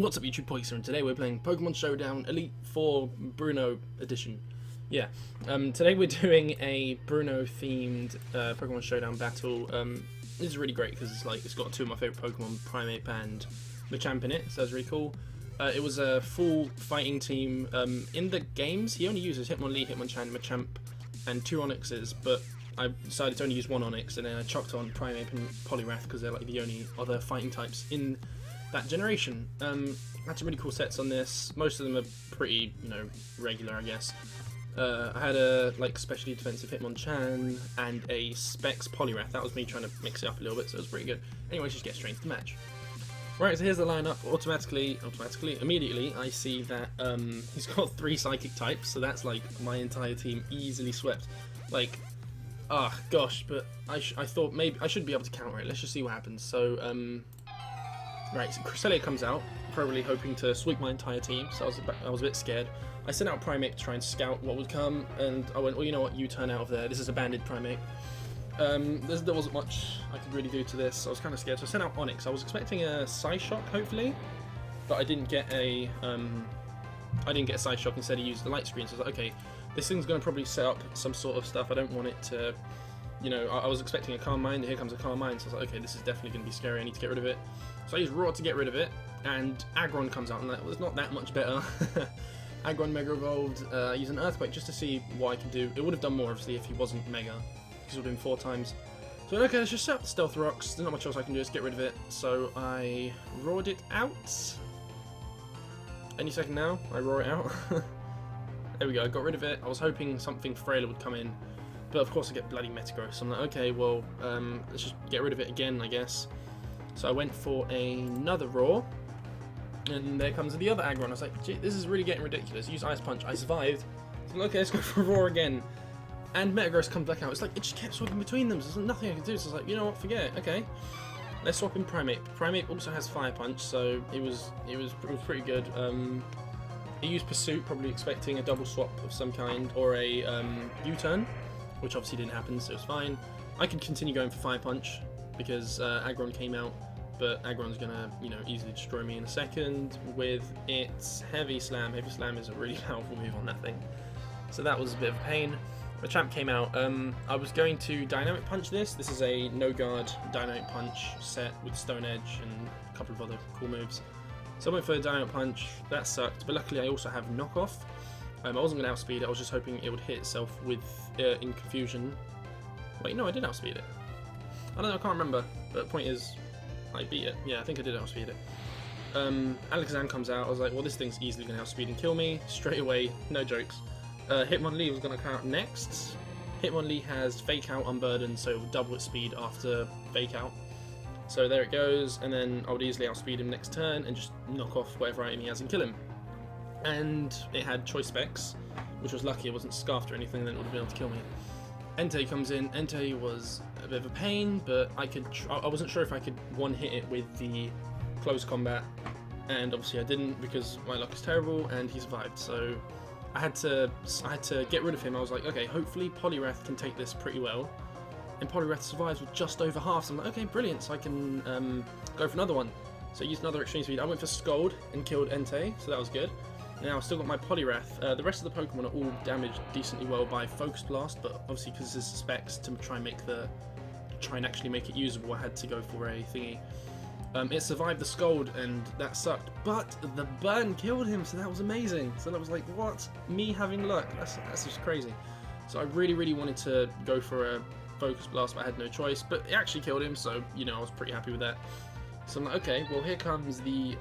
What's up YouTube, Poiux, and today we're playing Pokemon Showdown Elite 4 Bruno Edition. Yeah, today we're doing a Bruno themed Pokemon Showdown battle. This is really great because it's got two of my favourite Pokemon, Primeape and Machamp in it, so that's really cool. It was a full fighting team. In the games, he only uses Hitmonlee, Hitmonchan, Machamp, and 2 Onixes, but I decided to only use 1 Onix, and then I chucked on Primeape and Poliwrath because they're like the only other fighting types in that generation. Had some really cool sets on this. Most of them are pretty, regular, I guess. I had a specially defensive Hitmonchan and a Specs Poliwrath. That was me trying to mix it up a little bit, so it was pretty good. Anyway, let's just get straight into the match. Right, so here's the lineup. Immediately, I see that he's got 3 Psychic types, so that's like my entire team easily swept. Gosh, but I thought maybe I should be able to counter it. Let's just see what happens. So, right, so Cresselia comes out, probably hoping to sweep my entire team, so I was a bit scared. I sent out Primeape to try and scout what would come, and I went, well, you know what, you turn out of there. This is a banded Primeape. There wasn't much I could really do to this, so I was kind of scared. So I sent out Onix. I was expecting a Psyshock, hopefully, but I didn't get a Psyshock. Instead, he used the Light Screen. So I was like, okay, this thing's going to probably set up some sort of stuff. I don't want it to, I was expecting a Calm Mind. Here comes a Calm Mind. So I was like, okay, this is definitely going to be scary. I need to get rid of it. So I used Roar to get rid of it, and Aggron comes out, and that was not that much better. Aggron Mega Evolved, use an Earthquake just to see what I can do. It would have done more, obviously, if he wasn't Mega. Because it would have been 4 times. So okay, let's just set up the Stealth Rocks. There's not much else I can do, just get rid of it. So I roared it out. Any second now, I roar it out. There we go, I got rid of it. I was hoping something frailer would come in. But of course I get bloody Metagross. So I'm like, okay, well, let's just get rid of it again, I guess. So I went for another Roar. And there comes the other Aggron. I was like, gee, this is really getting ridiculous. Use Ice Punch. I survived. So okay, let's go for Roar again. And Metagross comes back out. It's like, it just kept swapping between them. There's nothing I can do. So I was like, you know what, forget it. Okay. Let's swap in Primeape. Primeape also has Fire Punch, so it was pretty good. He used Pursuit, probably expecting a double swap of some kind, or a U-turn, which obviously didn't happen, so it's fine. I could continue going for Fire Punch, because Aggron came out, but Aggron's gonna, easily destroy me in a second with its Heavy Slam. Heavy Slam is a really powerful move on that thing. So that was a bit of a pain. Machamp came out. I was going to Dynamic Punch this. This is a no-guard Dynamic Punch set with Stone Edge and a couple of other cool moves. So I went for a Dynamic Punch. That sucked, but luckily I also have Knockoff. I wasn't going to outspeed it. I was just hoping it would hit itself with in Confusion. Wait, no, I did outspeed it. I don't know, I can't remember. But the point is, I beat it. Yeah, I think I did outspeed it. Alakazam comes out. I was like, well, this thing's easily going to outspeed and kill me straight away. No jokes. Hitmonlee was going to come out next. Hitmonlee has Fake Out, Unburden, so it will double its speed after Fake Out. So there it goes, and then I would easily outspeed him next turn and just knock off whatever item he has and kill him. And it had Choice Specs, which was lucky it wasn't scarfed or anything, then it would have been able to kill me. Entei comes in. Entei was a bit of a pain, but I wasn't sure if I could one-hit it with the close combat, and obviously I didn't because my luck is terrible, and he survived, so I had to get rid of him. I was like, okay, hopefully Poliwrath can take this pretty well. And Poliwrath survives with just over half, so I'm like, okay, brilliant, so I can go for another one. So I used another Extreme Speed. I went for Scold and killed Entei, so that was good. Now I've still got my Poliwrath. The rest of the Pokemon are all damaged decently well by Focus Blast, but obviously because this is Specs, to try and actually make it usable, I had to go for a thingy. It survived the Scold, and that sucked, but the burn killed him, so that was amazing. So that was like, what? Me having luck? That's just crazy. So I really wanted to go for a Focus Blast, but I had no choice, but it actually killed him, so, I was pretty happy with that. So I'm like, okay, well, here comes the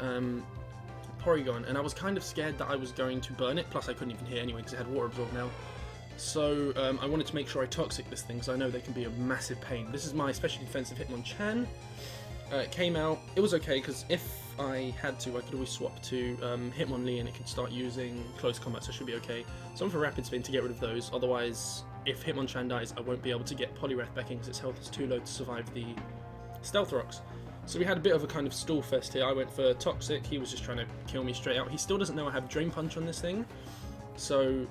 Porygon, and I was kind of scared that I was going to burn it, plus I couldn't even hit anyway, because it had Water Absorb now. So I wanted to make sure I Toxic this thing, because I know they can be a massive pain. This is my specially defensive Hitmonchan. It came out, it was okay, because if I had to, I could always swap to Hitmonlee and it could start using Close Combat, so it should be okay. So I'm for Rapid Spin to get rid of those, otherwise, if Hitmonchan dies, I won't be able to get Poliwrath back in because its health is too low to survive the Stealth Rocks. So we had a bit of a kind of stall fest here. I went for Toxic, he was just trying to kill me straight out. He still doesn't know I have Drain Punch on this thing, so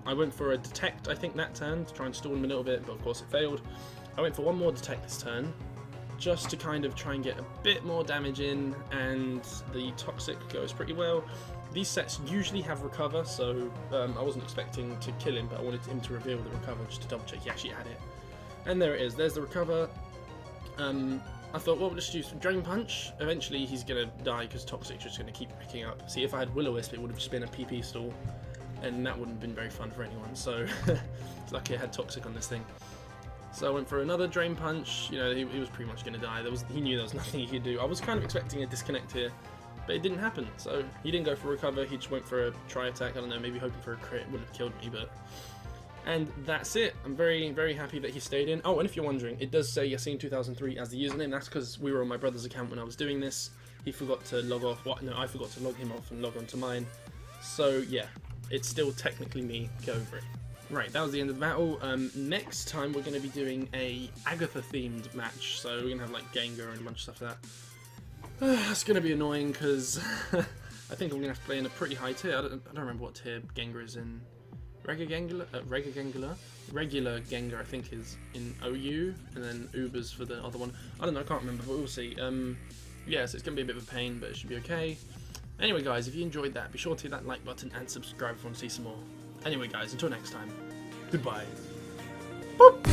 I went for a Detect, I think, that turn, to try and stall him a little bit, but of course it failed. I went for one more Detect this turn. just to kind of try and get a bit more damage in, and the Toxic goes pretty well. These sets usually have Recover, so I wasn't expecting to kill him, but I wanted him to reveal the Recover just to double check he actually had it. And there it is, there's the Recover. I thought, well, we'll just use Drain Punch. Eventually he's going to die because Toxic's just going to keep picking up. See, if I had Will-O-Wisp, it would have just been a PP stall, and that wouldn't have been very fun for anyone, so it's lucky I had Toxic on this thing. So I went for another Drain Punch. You know, he was pretty much going to die. He knew there was nothing he could do. I was kind of expecting a disconnect here, but it didn't happen. So he didn't go for Recover, he just went for a Tri-Attack. I don't know, maybe hoping for a crit. It would have killed me, but... And that's it. I'm very, very happy that he stayed in. Oh, and if you're wondering, it does say Yassine2003 as the username. That's because we were on my brother's account when I was doing this. He forgot to log off. What? No, I forgot to log him off and log on to mine. So yeah, it's still technically me. Get over it. Right, that was the end of the battle. Next time we're going to be doing a Agatha-themed match. So we're going to have like Gengar and a bunch of stuff like that. That's going to be annoying because I think I'm going to have to play in a pretty high tier. I don't remember what tier Gengar is in. Regular Gengar, I think, is in OU, and then Uber's for the other one. I don't know, I can't remember, but we'll see. Yeah, so it's going to be a bit of a pain, but it should be okay. Anyway, guys, if you enjoyed that, be sure to hit that like button and subscribe if you want to see some more. Anyway, guys, until next time, goodbye. Boop.